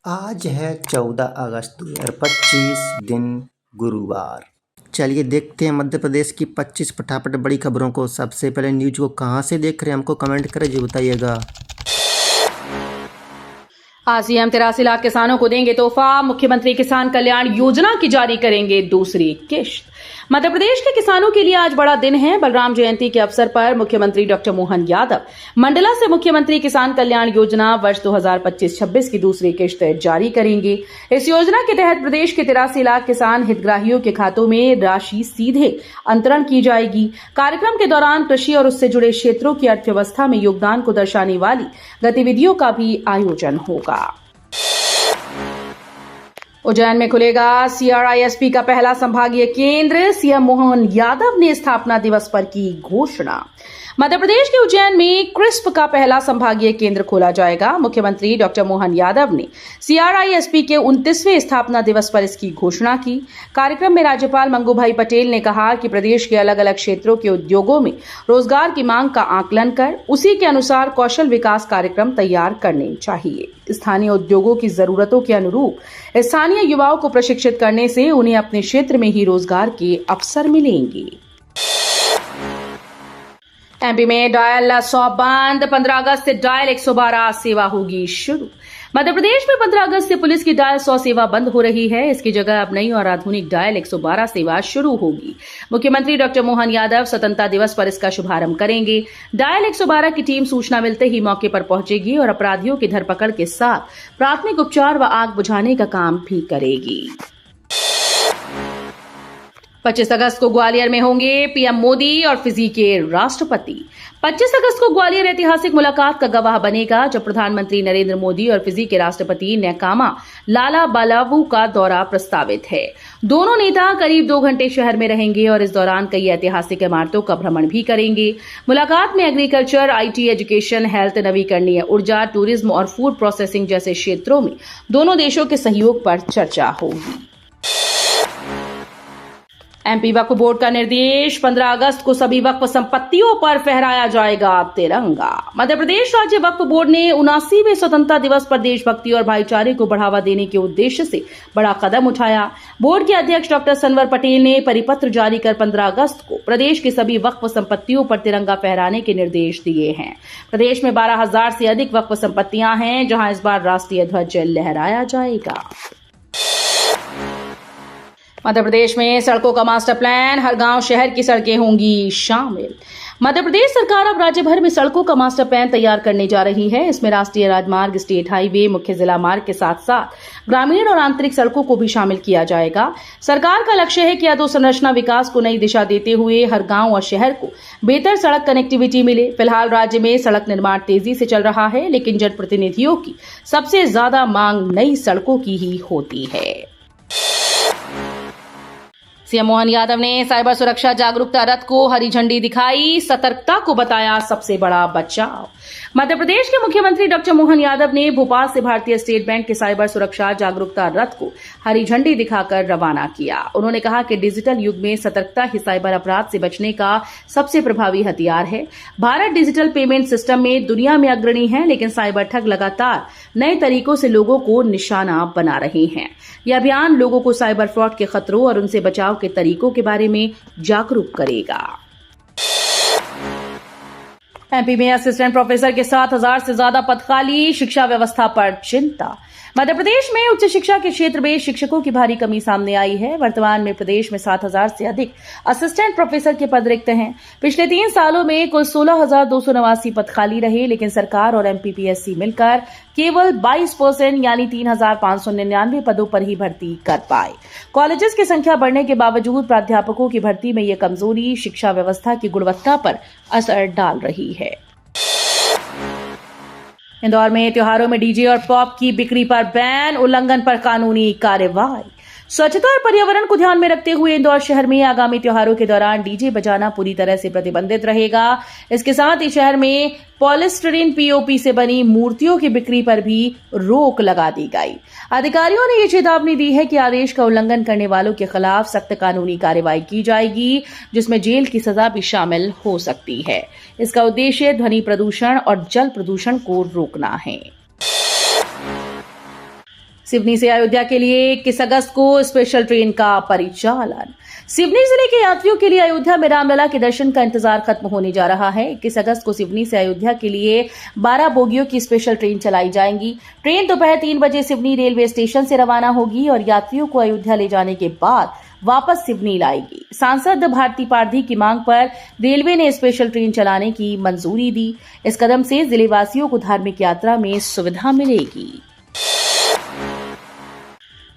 आज है 14 अगस्त 2025 दिन गुरुवार। चलिए देखते हैं मध्य प्रदेश की 25 फटाफट बड़ी खबरों को। सबसे पहले न्यूज को कहां से देख रहे हैं हमको कमेंट करें जी बताइएगा। आज सीएम 83 लाख किसानों को देंगे तोहफा। मुख्यमंत्री किसान कल्याण योजना की जारी करेंगे दूसरी किश्त। मध्य प्रदेश के किसानों के लिए आज बड़ा दिन है। बलराम जयंती के अवसर पर मुख्यमंत्री डॉक्टर मोहन यादव मंडला से मुख्यमंत्री किसान कल्याण योजना वर्ष 2025-26 की दूसरी किश्त जारी करेंगे। इस योजना के तहत प्रदेश के 83 लाख किसान हितग्राहियों के खातों में राशि सीधे अंतरण की जाएगी। कार्यक्रम के दौरान कृषि और उससे जुड़े क्षेत्रों की अर्थव्यवस्था में योगदान को दर्शाने वाली गतिविधियों का भी आयोजन होगा। उज्जैन में खुलेगा सीआरआईएसपी का पहला संभागीय केंद्र। सीएम मोहन यादव ने स्थापना दिवस पर की घोषणा। मध्य प्रदेश के उज्जैन में क्रिस्प का पहला संभागीय केंद्र खोला जाएगा। मुख्यमंत्री डॉक्टर मोहन यादव ने सीआरआईएसपी के 29वें स्थापना दिवस पर इसकी घोषणा की। कार्यक्रम में राज्यपाल मंगूभाई पटेल ने कहा कि प्रदेश के अलग अलग क्षेत्रों के उद्योगों में रोजगार की मांग का आकलन कर उसी के अनुसार कौशल विकास कार्यक्रम तैयार करने चाहिए। स्थानीय उद्योगों की जरूरतों के अनुरूप स्थानीय युवाओं को प्रशिक्षित करने से उन्हें अपने क्षेत्र में ही रोजगार के अवसर मिलेंगे। एमपी में डायल 100 बंद। 15 अगस्त से डायल 112 सेवा होगी शुरू। मध्य प्रदेश में 15 अगस्त से पुलिस की डायल 100 सेवा बंद हो रही है। इसकी जगह अब नई और आधुनिक डायल 112 सेवा शुरू होगी। मुख्यमंत्री डॉक्टर मोहन यादव स्वतंत्रता दिवस पर इसका शुभारंभ करेंगे। डायल 112 की टीम सूचना मिलते ही मौके पर पहुंचेगी और अपराधियों की धरपकड़ के साथ प्राथमिक उपचार व आग बुझाने का काम भी करेगी। 25 अगस्त को ग्वालियर में होंगे पीएम मोदी और फिजी के राष्ट्रपति। 25 अगस्त को ग्वालियर ऐतिहासिक मुलाकात का गवाह बनेगा, जब प्रधानमंत्री नरेंद्र मोदी और फिजी के राष्ट्रपति नेकामा लालाबालावू का दौरा प्रस्तावित है। दोनों नेता करीब 2 घंटे शहर में रहेंगे और इस दौरान कई ऐतिहासिक इमारतों का भ्रमण भी करेंगे। मुलाकात में एग्रीकल्चर, आईटी, एजुकेशन, हेल्थ, नवीकरणीय ऊर्जा, टूरिज्म और फूड प्रोसेसिंग जैसे क्षेत्रों में दोनों देशों के सहयोग पर चर्चा होगी। एमपी वक्फ बोर्ड का निर्देश। 15 अगस्त को सभी वक्फ संपत्तियों पर फहराया जाएगा तिरंगा। मध्य प्रदेश राज्य वक्फ बोर्ड ने 79वें स्वतंत्रता दिवस पर देशभक्ति और भाईचारे को बढ़ावा देने के उद्देश्य से बड़ा कदम उठाया। बोर्ड के अध्यक्ष डॉक्टर सनवर पटेल ने परिपत्र जारी कर 15 अगस्त को प्रदेश की सभी वक्फ संपत्तियों पर तिरंगा फहराने के निर्देश दिए हैं। प्रदेश में 12,000 से अधिक वक्फ संपत्तियां हैं, जहां इस बार राष्ट्रीय ध्वज लहराया जाएगा। मध्य प्रदेश में सड़कों का मास्टर प्लान। हर गांव शहर की सड़कें होंगी शामिल। मध्य प्रदेश सरकार अब राज्य भर में सड़कों का मास्टर प्लान तैयार करने जा रही है। इसमें राष्ट्रीय राजमार्ग, स्टेट हाईवे, मुख्य जिला मार्ग के साथ साथ ग्रामीण और आंतरिक सड़कों को भी शामिल किया जाएगा। सरकार का लक्ष्य है कि अधोसंरचना विकास को नई दिशा देते हुए हर गांव और शहर को बेहतर सड़क कनेक्टिविटी मिले। फिलहाल राज्य में सड़क निर्माण तेजी से चल रहा है, लेकिन जनप्रतिनिधियों की सबसे ज्यादा मांग नई सड़कों की ही होती है। सीएम मोहन यादव ने साइबर सुरक्षा जागरूकता रथ को हरी झंडी दिखाई। सतर्कता को बताया सबसे बड़ा बचाव। मध्य प्रदेश के मुख्यमंत्री डॉक्टर मोहन यादव ने भोपाल से भारतीय स्टेट बैंक के साइबर सुरक्षा जागरूकता रथ को हरी झंडी दिखाकर रवाना किया। उन्होंने कहा कि डिजिटल युग में सतर्कता ही साइबर अपराध से बचने का सबसे प्रभावी हथियार है। भारत डिजिटल पेमेंट सिस्टम में दुनिया में अग्रणी है, लेकिन साइबर ठग लगातार नए तरीकों से लोगों को निशाना बना रहे हैं। यह अभियान लोगों को साइबर फ्रॉड के खतरों और उनसे बचाव के तरीकों के बारे में जागरूक करेगा। एमपी में असिस्टेंट प्रोफेसर के 7,000 से ज्यादा पद खाली। शिक्षा व्यवस्था पर चिंता। मध्य प्रदेश में उच्च शिक्षा के क्षेत्र में शिक्षकों की भारी कमी सामने आई है। वर्तमान में प्रदेश में 7,000 से अधिक असिस्टेंट प्रोफेसर के पद रिक्त हैं। पिछले 3 सालों में कुल 16,289 पद खाली रहे, लेकिन सरकार और एमपीपीएससी मिलकर केवल 22% यानी 3,599 पदों पर ही भर्ती कर पाए। कॉलेजेस की संख्या बढ़ने के बावजूद प्राध्यापकों की भर्ती में यह कमजोरी शिक्षा व्यवस्था की गुणवत्ता पर असर डाल रही है। इंदौर में त्योहारों में डीजे और पॉप की बिक्री पर बैन। उल्लंघन पर कानूनी कार्रवाई। स्वच्छता और पर्यावरण को ध्यान में रखते हुए इंदौर शहर में आगामी त्योहारों के दौरान डीजे बजाना पूरी तरह से प्रतिबंधित रहेगा। इसके साथ ही शहर में पॉलिस्टरीन पीओपी से बनी मूर्तियों की बिक्री पर भी रोक लगा दी गई। अधिकारियों ने ये चेतावनी दी है कि आदेश का उल्लंघन करने वालों के खिलाफ सख्त कानूनी कार्रवाई की जाएगी, जिसमें जेल की सजा भी शामिल हो सकती है। इसका उद्देश्य ध्वनि प्रदूषण और जल प्रदूषण को रोकना है। सिवनी से अयोध्या के लिए 21 अगस्त को स्पेशल ट्रेन का परिचालन। सिवनी जिले के यात्रियों के लिए अयोध्या में रामलला के दर्शन का इंतजार खत्म होने जा रहा है। 21 अगस्त को सिवनी से अयोध्या के लिए 12 बोगियों की स्पेशल ट्रेन चलाई जाएंगी। ट्रेन दोपहर 3 बजे सिवनी रेलवे स्टेशन से रवाना होगी और यात्रियों को अयोध्या ले जाने के बाद वापस सिवनी लाएगी। सांसद भारती पारधी की मांग पर रेलवे ने स्पेशल ट्रेन चलाने की मंजूरी दी। इस कदम से जिलेवासियों को धार्मिक यात्रा में सुविधा मिलेगी।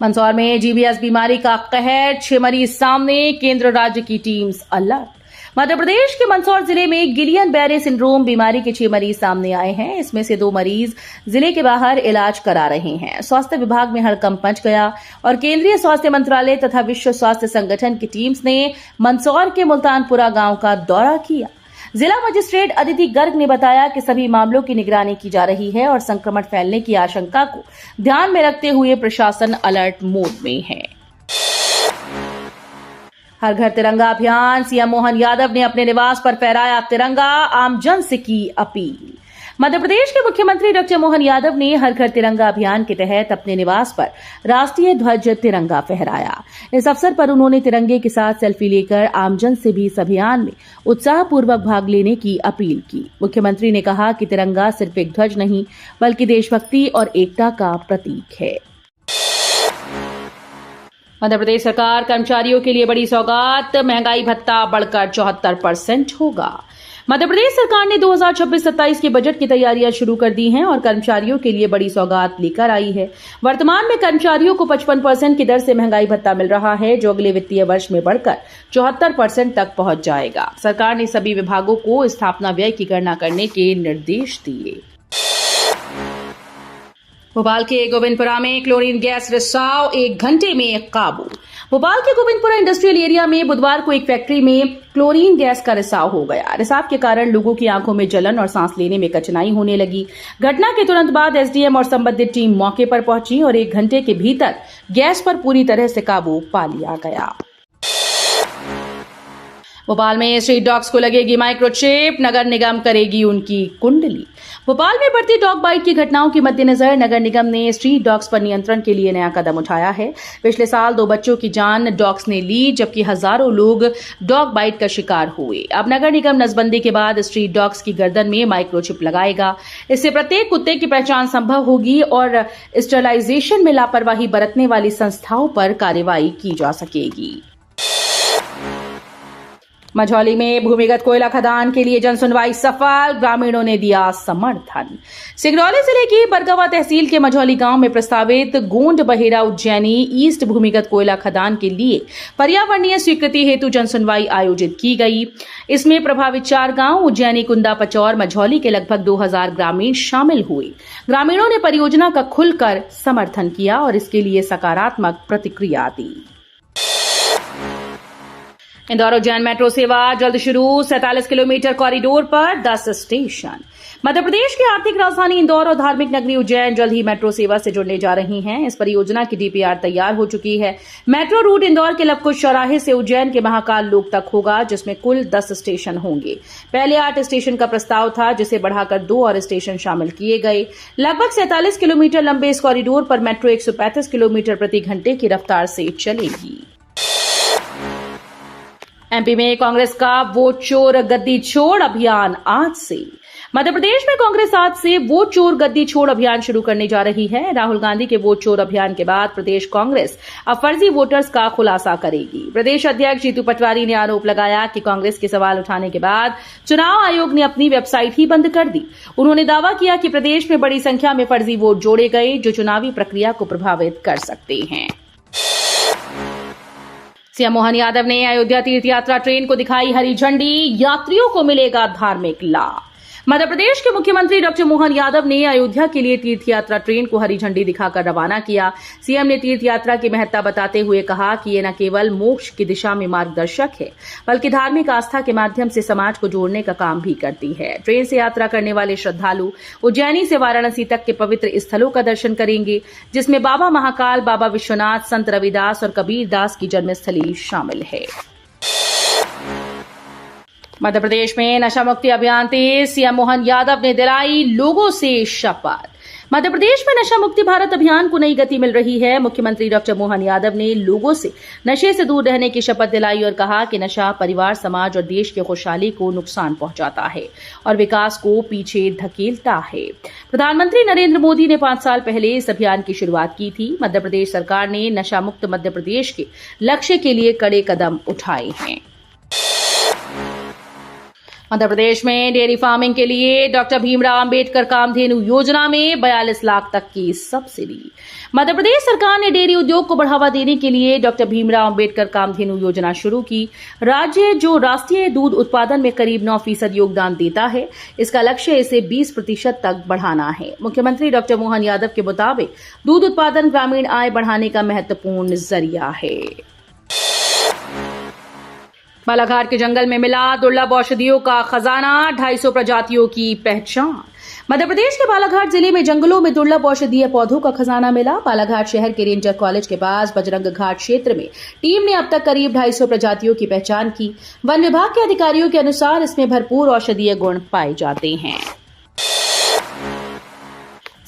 मंदसौर में जीबीएस बीमारी का कहर, 6 मरीज सामने, केंद्र राज्य की टीम्स अलर्ट। मध्य प्रदेश के मंदसौर जिले में गिलियन बैरे सिंड्रोम बीमारी के 6 मरीज सामने आए हैं। इसमें से 2 मरीज जिले के बाहर इलाज करा रहे हैं। स्वास्थ्य विभाग में हड़कंप मच गया और केंद्रीय स्वास्थ्य मंत्रालय तथा विश्व स्वास्थ्य संगठन की टीम्स ने मंदसौर के मुल्तानपुरा गांव का दौरा किया। जिला मजिस्ट्रेट अदिति गर्ग ने बताया कि सभी मामलों की निगरानी की जा रही है और संक्रमण फैलने की आशंका को ध्यान में रखते हुए प्रशासन अलर्ट मोड में है। हर घर तिरंगा अभियान, सीएम मोहन यादव ने अपने निवास पर फहराया तिरंगा, आमजन से की अपील। मध्य प्रदेश के मुख्यमंत्री डॉक्टर मोहन यादव ने हर घर तिरंगा अभियान के तहत अपने निवास पर राष्ट्रीय ध्वज तिरंगा फहराया। इस अवसर पर उन्होंने तिरंगे के साथ सेल्फी लेकर आमजन से भी इस अभियान में उत्साहपूर्वक भाग लेने की अपील की। मुख्यमंत्री ने कहा कि तिरंगा सिर्फ एक ध्वज नहीं बल्कि देशभक्ति और एकता का प्रतीक है। मध्य प्रदेश सरकार कर्मचारियों के लिए बड़ी सौगात, महंगाई भत्ता बढ़कर 74% होगा। मध्य प्रदेश सरकार ने 2026-27 के बजट की तैयारियां शुरू कर दी हैं और कर्मचारियों के लिए बड़ी सौगात लेकर आई है। वर्तमान में कर्मचारियों को 55% की दर से महंगाई भत्ता मिल रहा है, जो अगले वित्तीय वर्ष में बढ़कर 74% तक पहुंच जाएगा। सरकार ने सभी विभागों को स्थापना व्यय की गणना करने के निर्देश दिए। भोपाल के गोविंदपुरा में क्लोरीन गैस रिसाव, 1 घंटे में काबू। भोपाल के गोविंदपुरा इंडस्ट्रियल एरिया में बुधवार को एक फैक्ट्री में क्लोरीन गैस का रिसाव हो गया। रिसाव के कारण लोगों की आंखों में जलन और सांस लेने में कठिनाई होने लगी। घटना के तुरंत बाद एसडीएम और संबंधित टीम मौके पर पहुंची और 1 घंटे के भीतर गैस पर पूरी तरह से काबू पा लिया गया। भोपाल में स्ट्रीट डॉग्स को लगेगी माइक्रोचिप, नगर निगम करेगी उनकी कुंडली। भोपाल में बढ़ती डॉग बाइट की घटनाओं के मद्देनजर नगर निगम ने स्ट्रीट डॉग्स पर नियंत्रण के लिए नया कदम उठाया है। पिछले साल 2 बच्चों की जान डॉग्स ने ली, जबकि हजारों लोग डॉग बाइट का शिकार हुए। अब नगर निगम नसबंदी के बाद स्ट्रीट डॉग्स की गर्दन में माइक्रोचिप लगाएगा। इससे प्रत्येक कुत्ते की पहचान संभव होगी और स्टरलाइजेशन में लापरवाही बरतने वाली संस्थाओं पर कार्रवाई की जा सकेगी। मझौली में भूमिगत कोयला खदान के लिए जन सुनवाई सफल, ग्रामीणों ने दिया समर्थन। सिंगरौली जिले की बरगवा तहसील के मझौली गांव में प्रस्तावित गोंड बहेरा उज्जैनी ईस्ट भूमिगत कोयला खदान के लिए पर्यावरणीय स्वीकृति हेतु जन सुनवाई आयोजित की गई। इसमें प्रभावित 4 गांव उज्जैनी, कुंदा, पचौर, मझौली के लगभग 2000 ग्रामीण शामिल हुए। ग्रामीणों ने परियोजना का खुलकर समर्थन किया और इसके लिए सकारात्मक प्रतिक्रिया दी। इंदौर उज्जैन मेट्रो सेवा जल्द शुरू, 47 किलोमीटर कॉरिडोर पर 10 स्टेशन। मध्य प्रदेश की आर्थिक राजधानी इंदौर और धार्मिक नगरी उज्जैन जल्द ही मेट्रो सेवा से जुड़ने जा रही हैं। इस परियोजना की डीपीआर तैयार हो चुकी है। मेट्रो रूट इंदौर के लवकुश चौराहे से उज्जैन के महाकाल लोक तक होगा, जिसमें कुल 10 स्टेशन होंगे। पहले 8 स्टेशन का प्रस्ताव था, जिसे बढ़ाकर 2 और स्टेशन शामिल किए गए। लगभग 47 किलोमीटर लंबे इस कॉरिडोर पर मेट्रो 135 किलोमीटर प्रति घंटे की रफ्तार से चलेगी। एमपी में कांग्रेस का वोट चोर गद्दी छोड़ अभियान आज से। मध्य प्रदेश में कांग्रेस आज से वोट चोर गद्दी छोड़ अभियान शुरू करने जा रही है। राहुल गांधी के वोट चोर अभियान के बाद प्रदेश कांग्रेस अब फर्जी वोटर्स का खुलासा करेगी। प्रदेश अध्यक्ष जीतू पटवारी ने आरोप लगाया कि कांग्रेस के सवाल उठाने के बाद चुनाव आयोग ने अपनी वेबसाइट ही बंद कर दी। उन्होंने दावा किया कि प्रदेश में बड़ी संख्या में फर्जी वोट जोड़े गए, जो चुनावी प्रक्रिया को प्रभावित कर सकते हैं। सीएम मोहन यादव ने अयोध्या तीर्थ यात्रा ट्रेन को दिखाई हरी झंडी, यात्रियों को मिलेगा धार्मिक लाभ। मध्य प्रदेश के मुख्यमंत्री डॉक्टर मोहन यादव ने अयोध्या के लिए तीर्थ यात्रा ट्रेन को हरी झंडी दिखाकर रवाना किया। सीएम ने तीर्थ यात्रा की महत्ता बताते हुए कहा कि ये न केवल मोक्ष की दिशा में मार्गदर्शक है, बल्कि धार्मिक आस्था के माध्यम से समाज को जोड़ने का काम भी करती है। ट्रेन से यात्रा करने वाले श्रद्धालु उज्जैनी से वाराणसी तक के पवित्र स्थलों का दर्शन करेंगे, जिसमें बाबा महाकाल, बाबा विश्वनाथ, संत रविदास और कबीर दास की जन्मस्थली शामिल है। मध्य प्रदेश में नशा मुक्ति अभियान तेज, सीएम मोहन यादव ने दिलाई लोगों से शपथ। मध्य प्रदेश में नशा मुक्ति भारत अभियान को नई गति मिल रही है। मुख्यमंत्री डॉक्टर मोहन यादव ने लोगों से नशे से दूर रहने की शपथ दिलाई और कहा कि नशा परिवार, समाज और देश की खुशहाली को नुकसान पहुंचाता है और विकास को पीछे धकेलता है। प्रधानमंत्री नरेंद्र मोदी ने 5 साल पहले इस अभियान की शुरुआत की थी। मध्य प्रदेश सरकार ने नशा मुक्त मध्य प्रदेश के लक्ष्य के लिए कड़े कदम उठाए हैं। मध्य प्रदेश में डेयरी फार्मिंग के लिए डॉक्टर भीमराव अंबेडकर कामधेनु योजना में 42 लाख तक की सब्सिडी। मध्य प्रदेश सरकार ने डेयरी उद्योग को बढ़ावा देने के लिए डॉक्टर भीमराव अंबेडकर कामधेनु योजना शुरू की। राज्य जो राष्ट्रीय दूध उत्पादन में करीब 9% योगदान देता है, इसका लक्ष्य इसे 20% तक बढ़ाना है। मुख्यमंत्री डॉक्टर मोहन यादव के मुताबिक दूध उत्पादन ग्रामीण आय बढ़ाने का महत्वपूर्ण जरिया है। बालाघाट के जंगल में मिला दुर्लभ औषधियों का खजाना, 250 प्रजातियों की पहचान। मध्य प्रदेश के बालाघाट जिले में जंगलों में दुर्लभ औषधीय पौधों का खजाना मिला। बालाघाट शहर के रेंजर कॉलेज के पास बजरंग घाट क्षेत्र में टीम ने अब तक करीब 250 प्रजातियों की पहचान की। वन विभाग के अधिकारियों के अनुसार इसमें भरपूर औषधीय गुण पाए जाते हैं।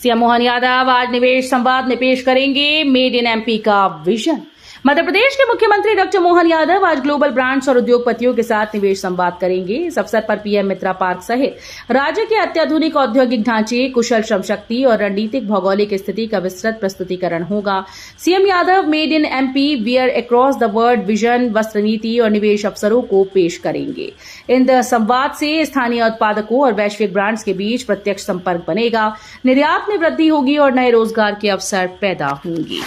सीएम मोहन यादव आज निवेश संवाद में पेश करेंगे मेड इन एमपी का विजन। मध्य प्रदेश के मुख्यमंत्री डॉक्टर मोहन यादव आज ग्लोबल ब्रांड्स और उद्योगपतियों के साथ निवेश संवाद करेंगे। इस अवसर पर पीएम मित्रा पार्क सहित राज्य के अत्याधुनिक औद्योगिक ढांचे, कुशल श्रम शक्ति और रणनीतिक भौगोलिक स्थिति का विस्तृत प्रस्तुतिकरण होगा। CM Yadav made in MP wear across the world vision, वस्त्र नीति और निवेश अवसरों को पेश करेंगे। इन संवाद से स्थानीय उत्पादकों और वैश्विक ब्रांड्स के बीच प्रत्यक्ष संपर्क बनेगा, निर्यात में वृद्धि होगी और नए रोजगार के अवसर पैदा होंगे।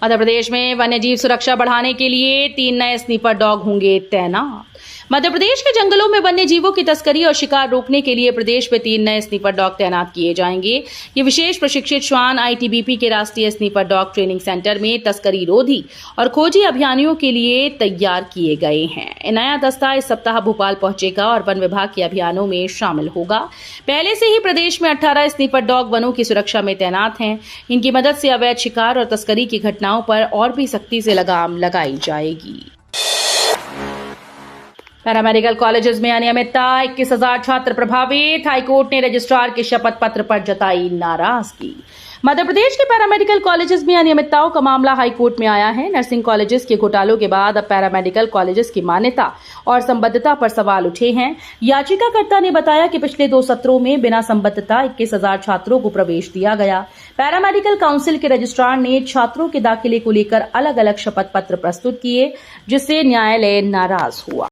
मध्य प्रदेश में वन्यजीव सुरक्षा बढ़ाने के लिए 3 नए स्नीपर डॉग होंगे तैनात। मध्य प्रदेश के जंगलों में वन्य जीवों की तस्करी और शिकार रोकने के लिए प्रदेश में 3 नए स्नीपर डॉग तैनात किए जाएंगे। ये विशेष प्रशिक्षित श्वान आईटीबीपी के राष्ट्रीय स्नीपर डॉग ट्रेनिंग सेंटर में तस्करी रोधी और खोजी अभियानियों के लिए तैयार किए गए हैं। ये नया दस्ता इस सप्ताह भोपाल पहुंचेगा और वन विभाग के अभियानों में शामिल होगा। पहले से ही प्रदेश में 18 स्नीपर डॉग वनों की सुरक्षा में तैनात हैं। इनकी मदद से अवैध शिकार और तस्करी की घटनाओं पर और भी सख्ती से लगाम लगाई जाएगी। पैरामेडिकल कॉलेजेस में अनियमितता, 21,000 छात्र प्रभावित। हाईकोर्ट ने रजिस्ट्रार के शपथ पत्र पर जताई नाराजगी। मध्य प्रदेश के पैरामेडिकल कॉलेजेस में अनियमितताओं का मामला हाईकोर्ट में आया है। नर्सिंग कॉलेजेस के घोटालों के बाद अब पैरामेडिकल कॉलेजेस की मान्यता और संबद्धता पर सवाल उठे हैं। याचिकाकर्ता ने बताया कि पिछले 2 सत्रों में बिना संबद्धता 21,000 छात्रों को प्रवेश दिया गया। पैरामेडिकल काउंसिल के रजिस्ट्रार ने छात्रों के दाखिले को लेकर अलग अलग शपथ पत्र प्रस्तुत किए, जिससे न्यायालय नाराज हुआ।